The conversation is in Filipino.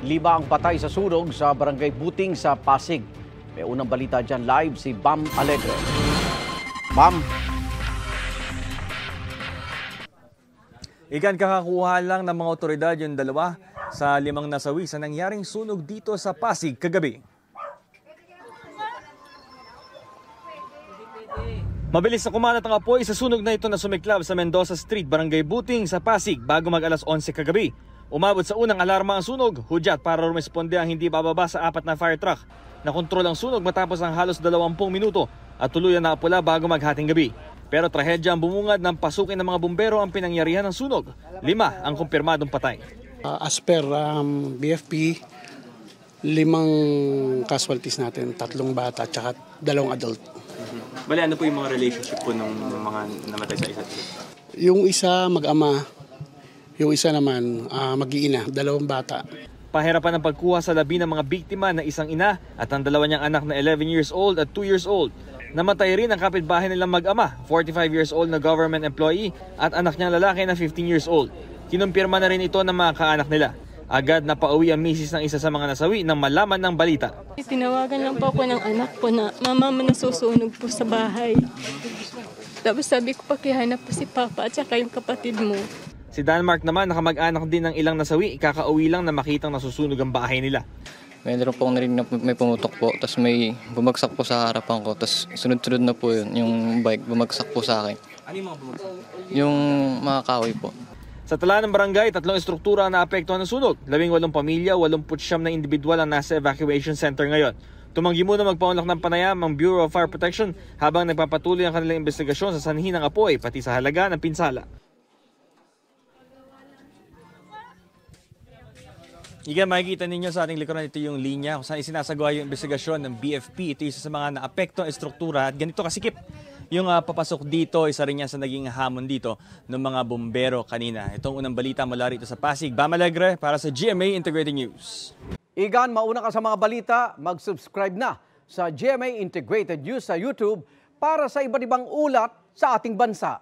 5 ang patay sa sunog sa Barangay Buting sa Pasig. May unang balita dyan live si Bam Alegre. Bam. Ikan kakakuha lang ng mga otoridad yung 2 sa 5 nasawi sa nangyaring sunog dito sa Pasig kagabi. Mabilis na kumalat ang apoy sa sunog na ito na sumiklab sa Mendoza Street, Barangay Buting sa Pasig bago mag-alas 11 kagabi. Umabot sa unang alarma ang sunog, hudyat para rumisponde ang hindi bababa sa 4 na fire truck. Nakontrol ang sunog matapos ang halos 20 minuto at tuluyan na apula bago maghating gabi. Pero trahedya ang bumungad ng pasukin ng mga bumbero ang pinangyarihan ng sunog. 5 ang kumpirmadong patay. As per BFP, 5 casualties natin, 3 bata at 2 adult. Bale, ano po yung mga relationship po ng mga namatay sa isa't isa? Yung isa mag-ama, yung isa naman mag-iina, 2 bata. Pahirapan ang pagkuha sa labi ng mga biktima na isang ina at ang 2 niyang anak na 11 years old at 2 years old. Namatay rin ang kapitbahay nilang mag-ama, 45 years old na government employee at anak niyang lalaki na 15 years old. Kinumpirma na rin ito ng mga kaanak nila. Agad na pauwi ang misis ng isa sa mga nasawi nang malaman ng balita. Tinawagan lang po ako ng anak ko na mama mo nasusunog po sa bahay. Tapos sabi ko pakihanap po si Papa at saka yung kapatid mo. Si Denmark naman nakamag-anak din ng ilang nasawi, kakauwi lang na makitang nasusunog ang bahay nila. Mayroon po akong narinig na may pumutok po, tapos may bumagsak po sa harapan ko, tapos sunod-sunod na po yun, yung bike bumagsak po sa akin. Ano yung mga bumagsak? Yung mga kahoy po. Sa tala ng barangay, 3 estruktura ang naapektuhan ng sunog. 18 pamilya, 89 na individual ang nasa evacuation center ngayon. Tumanggi muna magpaunlak ng panayam ang Bureau of Fire Protection habang nagpapatuloy ang kanilang investigasyon sa sanhi ng apoy pati sa halaga ng pinsala. Igan, makikita ninyo sa ating likuran, ito yung linya kung saan isinasagawa yung investigasyon ng BFP. Ito isa sa mga naapektong estruktura at ganito kasikip. Yung papasok dito, isa rin yan sa naging hamon dito ng mga bumbero kanina. Itong unang balita mula rito sa Pasig. Bam Alegre para sa GMA Integrated News. Igan, mauna ka sa mga balita, mag-subscribe na sa GMA Integrated News sa YouTube para sa iba't ibang ulat sa ating bansa.